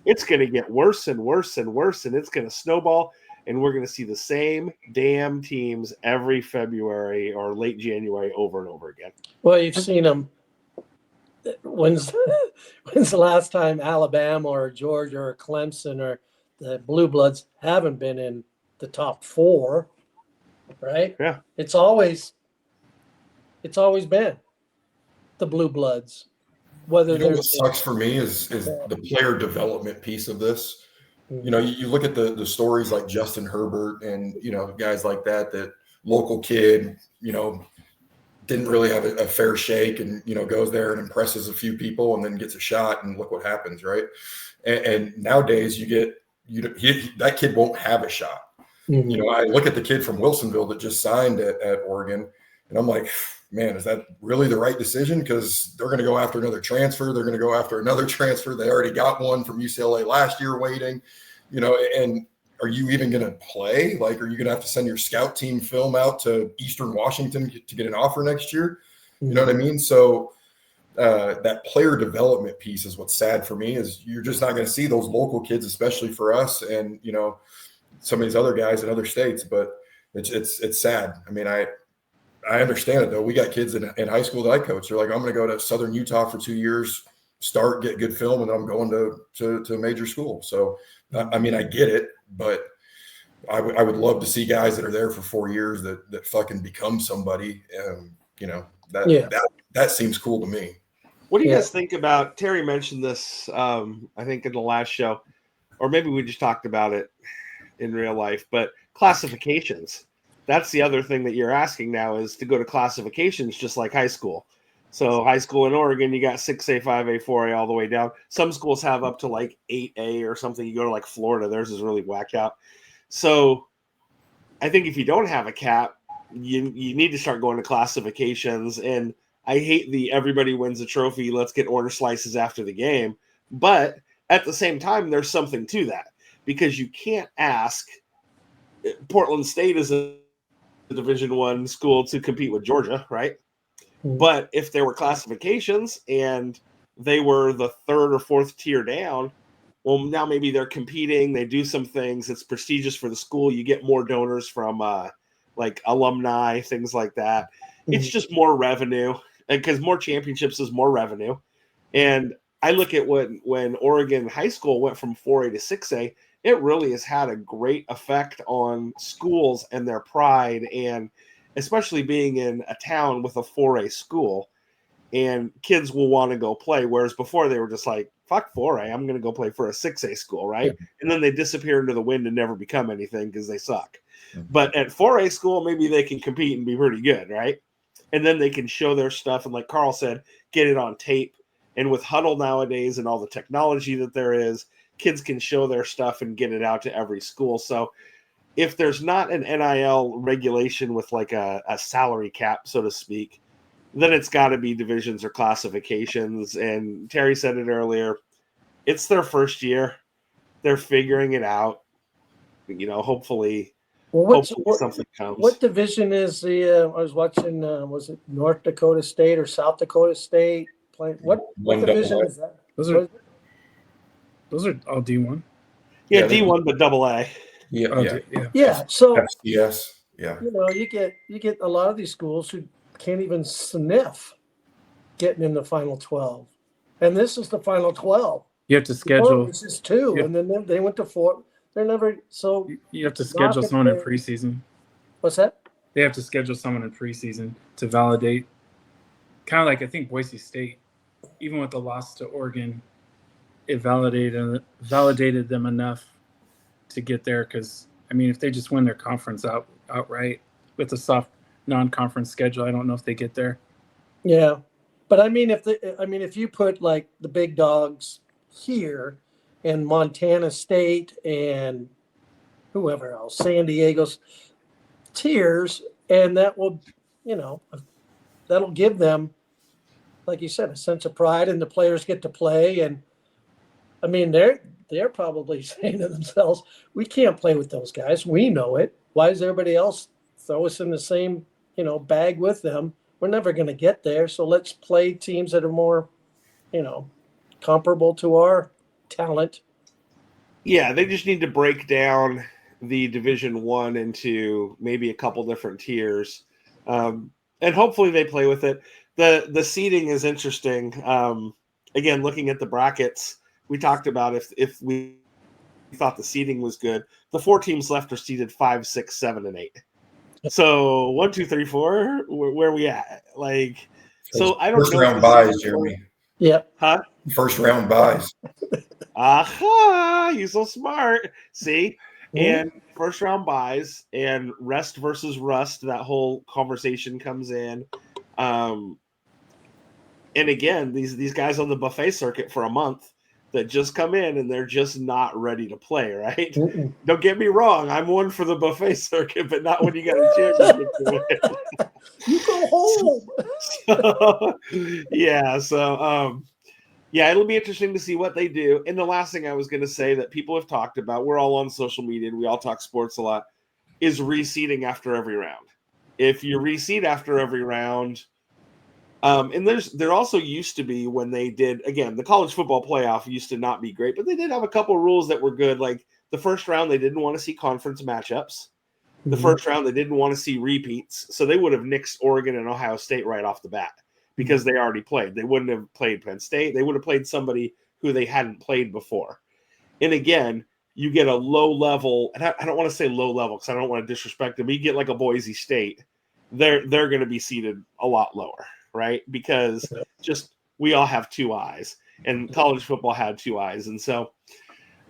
it's going to get worse and worse and worse, and it's going to snowball, and we're going to see the same damn teams every February or late January over and over again. Well, you've seen them. When's the last time Alabama or Georgia or Clemson or the Blue Bloods haven't been in the top 4, right? Yeah. It's always been the Blue Bloods. Whether what sucks for me is the player development piece of this. You look at the stories like Justin Herbert and, guys like that local kid, didn't really have a fair shake and, goes there and impresses a few people and then gets a shot and look what happens. Right. And nowadays that kid won't have a shot. I look at the kid from Wilsonville that just signed at Oregon, and I'm like, man, is that really the right decision? Because they're going to go after another transfer. They're going to go after another transfer. They already got one from UCLA last year waiting, and are you even going to play? Like, are you going to have to send your scout team film out to Eastern Washington to get an offer next year? You know what I mean? So that player development piece is what's sad for me, is you're just not going to see those local kids, especially for us and, some of these other guys in other states. But it's sad. I mean, I understand it, though. We got kids in high school that I coach. They're like, I'm going to go to Southern Utah for 2 years, get good film, and then I'm going to a major school. So, I mean, I get it, but I would love to see guys that are there for 4 years that fucking become somebody. That seems cool to me. What do you guys think about, Terry mentioned this, I think in the last show, or maybe we just talked about it in real life, but classifications. That's the other thing that you're asking now, is to go to classifications just like high school. So high school in Oregon, you got 6A, 5A, 4A all the way down. Some schools have up to like 8A or something. You go to like Florida, theirs is really whacked out. So I think if you don't have a cap, you need to start going to classifications. And I hate the everybody wins a trophy, let's get orange slices after the game. But at the same time, there's something to that, because you can't ask Portland State is a Division I school to compete with Georgia, right? But if there were classifications and they were the 3rd or 4th tier down, well, now maybe they're competing. They do some things. It's prestigious for the school. You get more donors from like alumni, things like that. It's just more revenue, because more championships is more revenue. And I look at when Oregon high school went from 4A to 6A, it really has had a great effect on schools and their pride, and especially being in a town with a 4A school, and kids will want to go play. Whereas before they were just like, fuck 4A, I'm going to go play for a 6A school, right? Yeah. And then they disappear into the wind and never become anything because they suck. Mm-hmm. But at 4A school, maybe they can compete and be pretty good, right? And then they can show their stuff. And like Carl said, get it on tape. And with Huddle nowadays and all the technology that there is, kids can show their stuff and get it out to every school. So if there's not an NIL regulation with like a salary cap, so to speak, then it's got to be divisions or classifications. And Terry said it earlier, it's their first year. They're figuring it out. Hopefully, something comes. What division is the, I was watching, was it North Dakota State or South Dakota State playing? What division is that? Those are all D1. Yeah, D1, but double A. Yeah, Oh, yeah. Yeah. So FCS. Yeah. you get a lot of these schools who can't even sniff getting in the final 12, and this is the final 12. You have to Before schedule. it was just 2, Yeah. and then they went to 4. They're never so. You have to schedule Rocket someone in Bear- preseason. What's that? They have to schedule someone in preseason to validate. Kind of like I think Boise State, even with the loss to Oregon, it validated them enough to get there. Because I mean, if they just win their conference outright with a soft non-conference schedule, I don't know if they get there. Yeah, but I mean, if you put like the big dogs here, and Montana State and whoever else, San Diego's tiers, and that will, that'll give them, like you said, a sense of pride, and the players get to play. And I mean, they're probably saying to themselves, "We can't play with those guys. We know it. Why does everybody else throw us in the same, bag with them? We're never going to get there. So let's play teams that are more, comparable to our talent." Yeah, they just need to break down the Division 1 into maybe a couple different tiers, and hopefully they play with it. The seeding is interesting. Again, looking at the brackets, we talked about if we thought the seeding was good. The 4 teams left are seeded 5, 6, 7, and 8. So 1, 2, 3, 4. Where are we at? Like, so I don't First know. round buys, Jeremy. Yep. Huh? First round buys. Aha! You're so smart. See, Mhm. and first round buys and rest versus rust. That whole conversation comes in. And again, these guys on the buffet circuit for a month that just come in and they're just not ready to play, right? Mm-mm. Don't get me wrong, I'm one for the buffet circuit, but not when you got a championship to win. You go home. Yeah, it'll be interesting to see what they do. And the last thing I was going to say that people have talked about, we're all on social media and we all talk sports a lot, is reseeding after every round. If you reseed after every round, and there also used to be when they did, again, the college football playoff used to not be great, but they did have a couple of rules that were good. Like the first round, they didn't want to see conference matchups. The first round, they didn't want to see repeats. So they would have nixed Oregon and Ohio State right off the bat because they already played. They wouldn't have played Penn State. They would have played somebody who they hadn't played before. And again, you get a low level, and I don't want to say low level because I don't want to disrespect them. But you get like a Boise State, they're going to be seated a lot lower, right? Because just we all have 2 eyes, and college football had 2 eyes, and so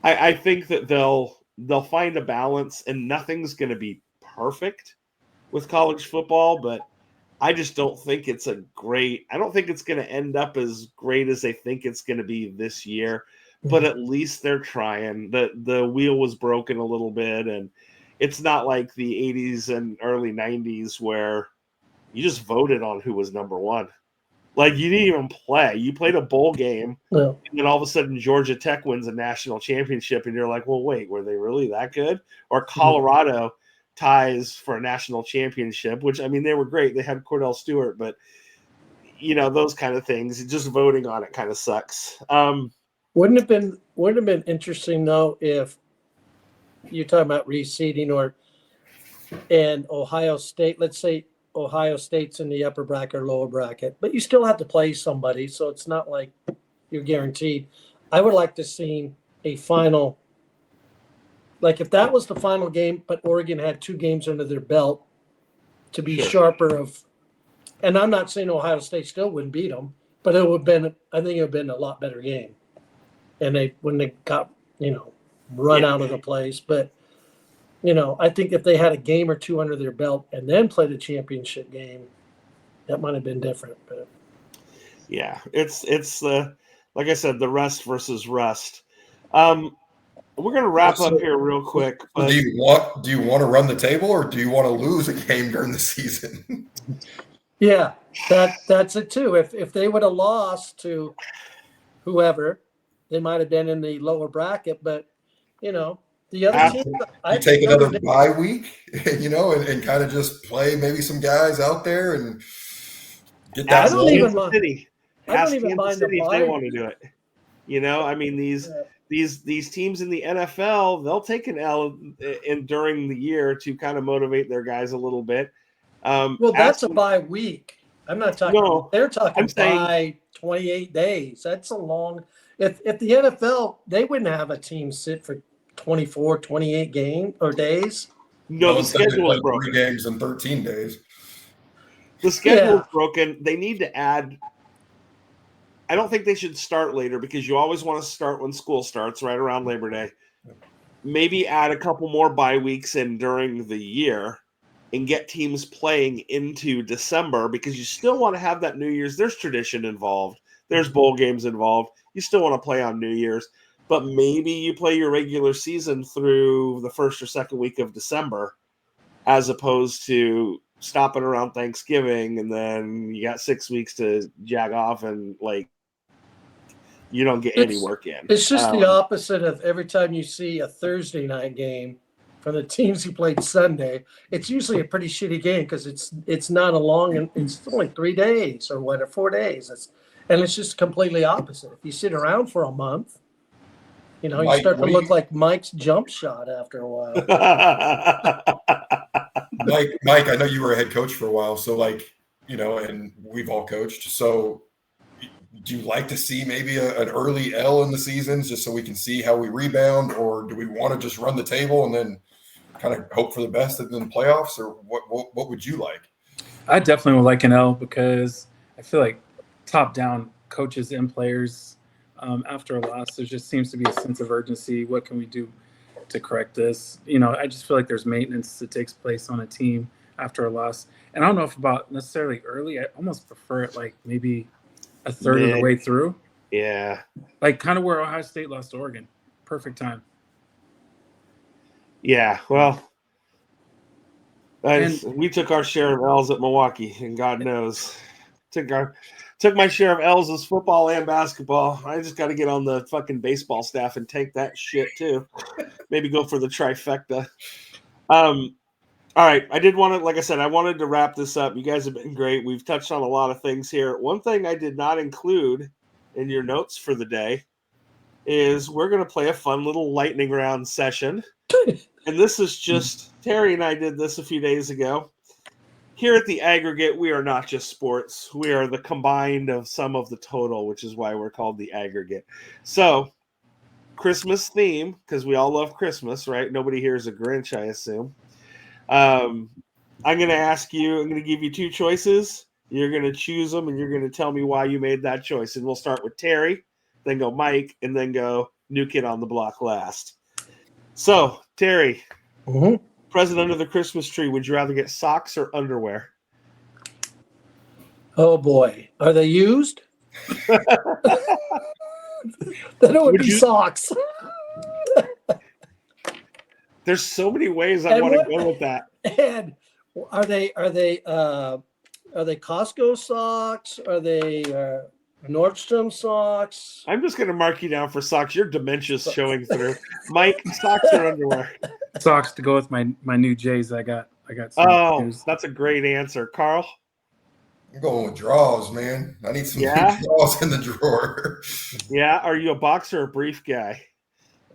I think that they'll find a balance, and nothing's going to be perfect with college football, but I just don't think it's I don't think it's going to end up as great as they think it's going to be this year, but at least they're trying. The wheel was broken a little bit, and it's not like the 80s and early 90s where you just voted on who was number 1. Like you didn't even play. You played a bowl game, and then all of a sudden Georgia Tech wins a national championship, and you're like, well, wait, were they really that good? Or Colorado ties for a national championship, which I mean they were great. They had Cordell Stewart, but those kind of things. Just voting on it kind of sucks. Wouldn't have been interesting though if you're talking about reseeding and Ohio State. Let's say Ohio State's in the upper bracket or lower bracket, but you still have to play somebody, so it's not like you're guaranteed. I would like to see a final. Like if that was the final game, but Oregon had 2 games under their belt to be sharper and I'm not saying Ohio State still wouldn't beat them, but I think it would have been a lot better game. And when they got, run out of the place. But, I think if they had a game or 2 under their belt and then played a championship game, that might have been different. But yeah, it's like I said, the rest versus rust. We're going to wrap up here real quick. But do you want to run the table, or do you want to lose a game during the season? Yeah, that's it too. If they would have lost to whoever, they might have been in the lower bracket. But the other team, you take another bye week, and kind of just play maybe some guys out there and get that. I don't even mind the bye if they want to do it. You know, I mean, these teams in the NFL, they'll take an L during the year to kind of motivate their guys a little bit. Well, that's a bye week. I'm not talking. No, they're talking I'm saying, by 28 days. That's a long. If the NFL, they wouldn't have a team sit for 24, 28 days. No, the schedule is broken. 3 games in 13 days. The schedule is broken. They need to add. I don't think they should start later because you always want to start when school starts, right around Labor Day. Maybe add a couple more bye weeks in during the year and get teams playing into December because you still want to have that New Year's. There's tradition involved. There's bowl games involved. You still want to play on New Year's. But maybe you play your regular season through the first or second week of December as opposed to stopping around Thanksgiving and then you got 6 weeks to jag off and, like, you don't get any work in. It's just the opposite of every time you see a Thursday night game from the teams who played Sunday. It's usually a pretty shitty game because it's not a long – it's only 3 days or 4 days. And it's just completely opposite. If you sit around for a month, you know, you start to look like Mike's jump shot after a while. Mike, I know you were a head coach for a while, so, like, you know, and we've all coached. So do you like to see maybe an early L in the seasons just so we can see how we rebound, or do we want to just run the table and then kind of hope for the best in the playoffs, or what would you like? I definitely would like an L because I feel like top-down coaches and players after a loss, there just seems to be a sense of urgency. What can we do to correct this? You know, I just feel like there's maintenance that takes place on a team after a loss. And I don't know if about necessarily early. I almost prefer it like maybe a third of the way through. Yeah. Like kind of where Ohio State lost to Oregon. Perfect time. Yeah, well, we took our share of L's at Milwaukee, and God knows. Took my share of L's as football and basketball. I just got to get on the fucking baseball staff and take that shit too. Maybe go for the trifecta. All right. I did want to, like I said, I wanted to wrap this up. You guys have been great. We've touched on a lot of things here. One thing I did not include in your notes for the day is we're going to play a fun little lightning round session. And this is just, Terry and I did this a few days ago. Here at the Aggregate, we are not just sports. We are the combined of some of the total, which is why we're called the Aggregate. So, Christmas theme, because we all love Christmas, right? Nobody here is a Grinch, I assume. I'm going to ask you, I'm going to give you 2 choices. You're going to choose them, and you're going to tell me why you made that choice. And we'll start with Terry, then go Mike, and then go New Kid on the Block last. So, Terry, present under the Christmas tree, would you rather get socks or underwear? Oh, boy. Are they used? Then it would be socks. There's so many ways I want to go with that. And are they Costco socks? Are they Nordstrom socks? I'm just going to mark you down for socks. Your dementia's showing through. Mike, socks or underwear? Socks to go with my new J's. I got some. Oh, that's a great answer. Carl? I'm going with drawers, man. I need some drawers in the drawer. Yeah. Are you a boxer or brief guy?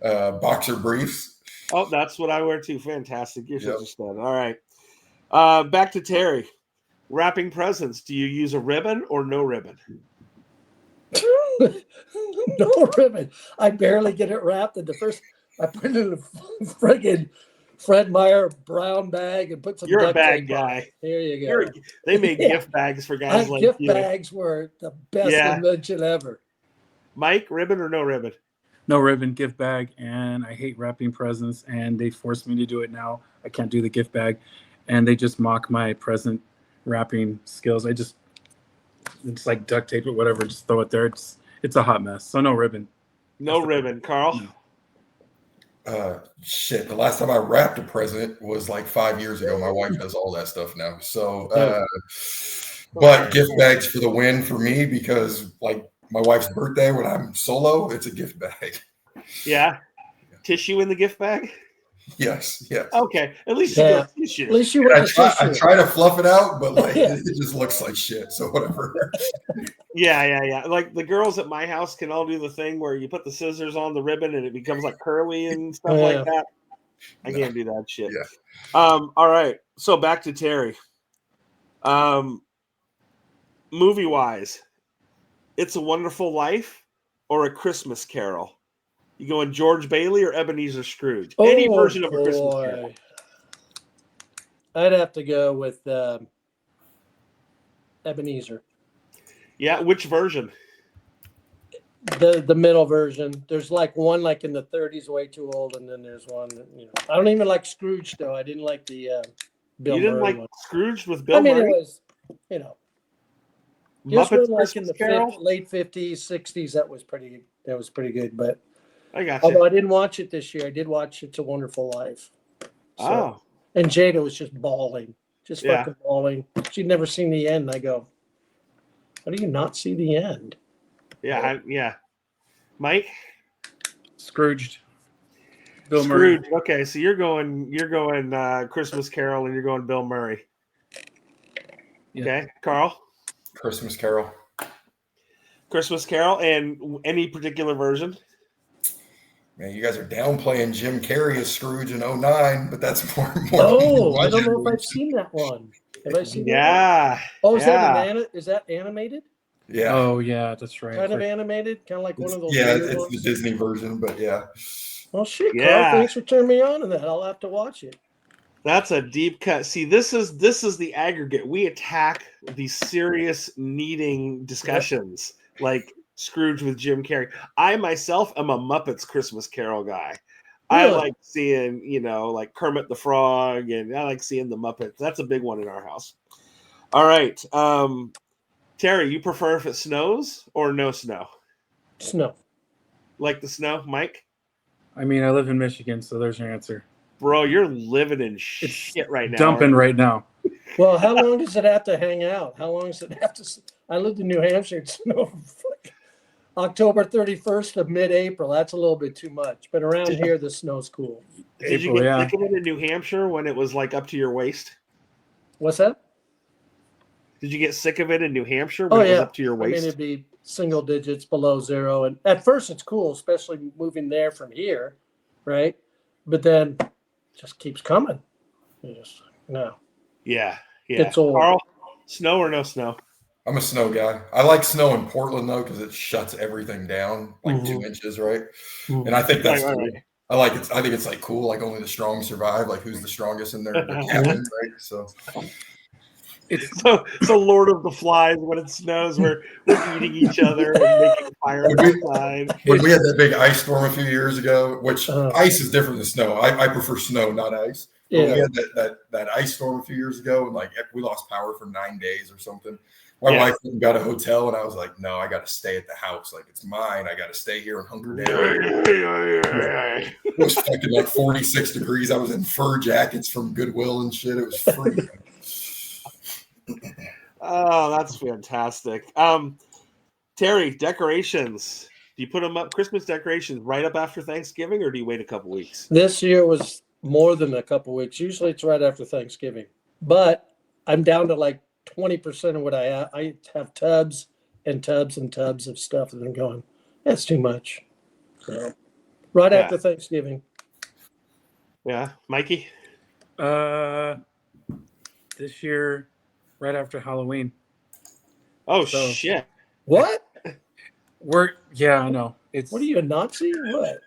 Boxer briefs. Oh, that's what I wear too. Fantastic. You're such a stud. All right. Back to Terry. Wrapping presents. Do you use a ribbon or no ribbon? No ribbon. I barely get it wrapped. And I put it in a friggin' Fred Meyer brown bag and put some. You're a bag guy. Here you go. They made gift bags for guys like gift you. Gift bags were the best invention ever. Mike, ribbon or no ribbon? No ribbon, gift bag, and I hate wrapping presents, and they forced me to do it now. I can't do the gift bag, and they just mock my present wrapping skills. It's like duct tape or whatever, just throw it there. It's a hot mess. So no ribbon. No ribbon. Carl? Shit. The last time I wrapped a present was like 5 years ago. My wife does all that stuff now. So, but gift bags for the win for me because, like, my wife's birthday when I'm solo, it's a gift bag. Yeah. Tissue in the gift bag? Yes. Okay, at least you Yeah. go tissue. At least you went to I tissue. try to fluff it out, but like Yeah. it just looks like shit. So whatever. Yeah. Like the girls at my house can all do the thing where you put the scissors on the ribbon and it becomes like curly and stuff like that. I can't do that shit. Yeah. All right. So back to Terry. Movie wise, It's a Wonderful Life or A Christmas Carol? You going George Bailey or Ebenezer Scrooge? Any version of A Christmas Carol. I'd have to go with Ebenezer. Yeah, which version? The middle version. There's like one like in the 30s, way too old, and then there's one. I don't even like Scrooge though. I didn't like the Bill You didn't Murray like one. Scrooge with Bill Murray? It was, just Muppets like in Christmas the Carol? late 50s, 60s. That was pretty good. But I got although you. I didn't watch it this year, I did watch It's a Wonderful Life. So, and Jada was just bawling, fucking bawling. She'd never seen the end. I go, how do you not see the end? Yeah. Mike? Scrooged. Bill Scrooge. Murray. Okay, so you're going Christmas Carol and you're going Bill Murray. Yeah. Okay, Carl? Christmas Carol. Christmas Carol, and any particular version? Man, you guys are downplaying Jim Carrey as Scrooge in 09, but that's more. Oh, I don't know if I've seen that one. Have I seen that one? Oh, is that animated? Yeah. Oh, yeah, that's right. Kind of animated? Kind of like one of those. Yeah, it's the Disney version, but yeah. Well, shit, Carl, thanks for turning me on to that. I'll have to watch it. That's a deep cut. See, this is the aggregate. We attack the serious needing discussions like Scrooge with Jim Carrey. I myself am a Muppets Christmas Carol guy. I like seeing, like Kermit the Frog, and I like seeing the Muppets. That's a big one in our house. All right. Terry, you prefer if it snows or no snow? Snow. Like the snow, Mike? I mean, I live in Michigan, so there's your answer. Bro, you're living in shit right now. Dumping right now. Well, how long does it have to hang out? How long does it have to? I lived in New Hampshire. It snowed October 31st of mid-April. That's a little bit too much. But around here, the snow's cool. Did you get sick of it in New Hampshire when it was like up to your waist? What's that? Did you get sick of it in New Hampshire when it was up to your waist? I mean, it'd be single digits below zero. And at first, it's cool, especially moving there from here, right? But then it just keeps coming. No. Yeah. It's old. Carl, snow or no snow? I'm a snow guy. I like snow in Portland, though, because it shuts everything down like 2 inches, right? And I think that's cool. I like it. I think it's like cool. Like only the strong survive. Like who's the strongest in their cabin, right? So it's so Lord of the Flies when it snows, we're eating each other and making fire outside. When we had that big ice storm a few years ago, which ice is different than snow. I prefer snow, not ice. Yeah. We had that ice storm a few years ago, and like we lost power for 9 days or something. My wife got a hotel, and I was like, no, I got to stay at the house. Like, it's mine. I got to stay here and hunker down. It was fucking like 46 degrees. I was in fur jackets from Goodwill and shit. It was freezing. Oh, that's fantastic. Terry, decorations. Do you put them up, Christmas decorations, right up after Thanksgiving, or do you wait a couple weeks? This year was more than a couple weeks. Usually it's right after Thanksgiving. But I'm down to like 20% of what I have. I have tubs and tubs and tubs of stuff, and I'm going, that's too much. So right after Thanksgiving. Yeah. Mikey? This year, right after Halloween. Oh, shit. What? I know. What are you, a Nazi or what?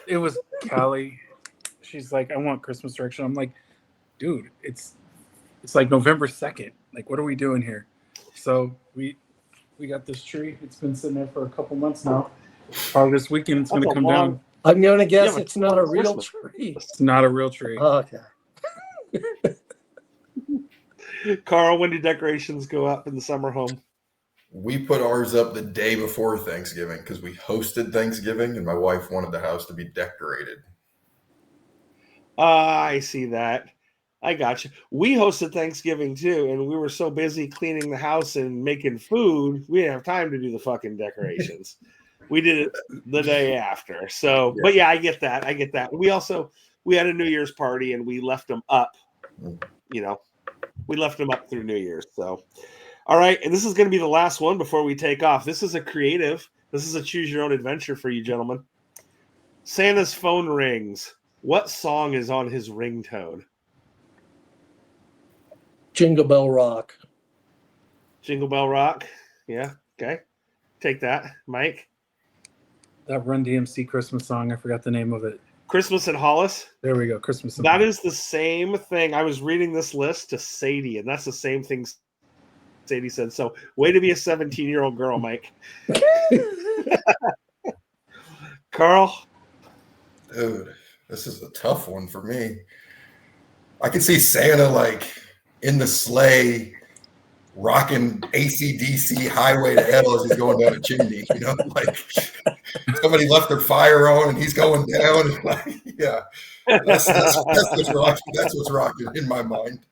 It was Callie. She's like, I want Christmas direction. I'm like, dude, it's like November 2nd. Like, what are we doing here? So we got this tree. It's been sitting there for a couple months now. Probably this weekend it's going to come down. I'm going to guess it's not a real tree. It's not a real tree. Oh, okay. Carl, when do decorations go up in the summer home? We put ours up the day before Thanksgiving because we hosted Thanksgiving and my wife wanted the house to be decorated. I see that. I got you. We hosted Thanksgiving too, and we were so busy cleaning the house and making food, we didn't have time to do the fucking decorations. We did it the day after. So, but yeah, I get that. We also we had a New Year's party and we left them up. We left them up through New Year's. So, all right. And this is going to be the last one before we take off. This is a creative. This is a choose your own adventure for you, gentlemen. Santa's phone rings. What song is on his ringtone? Jingle Bell Rock. Jingle Bell Rock. Yeah. Okay. Take that, Mike. That Run DMC Christmas song. I forgot the name of it. Christmas in Hollis. There we go. Christmas in That Hollis. is the same thing. I was reading this list to Sadie, and that's the same thing Sadie said. So, way to be a 17-year-old girl, Mike. Carl? Dude, this is a tough one for me. I can see Santa like in the sleigh rocking AC/DC Highway to Hell as he's going down a chimney, like somebody left their fire on and he's going down. Like, yeah, that's what's rocking. That's what's rocking in my mind.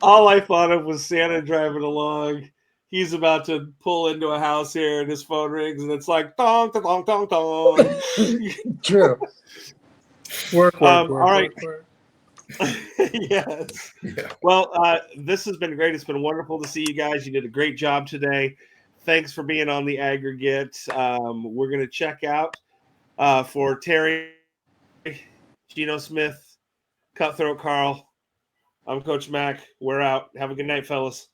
All I thought of was Santa driving along. He's about to pull into a house here, and his phone rings, and it's like dong, dong, dong, dong. True. Work. All right. Work. Yes. Yeah. Well, this has been great. It's been wonderful to see you guys. You did a great job today. Thanks for being on the aggregate. We're going to check out for Terry, Gino Smith, Cutthroat Carl. I'm Coach Mac. We're out. Have a good night, fellas.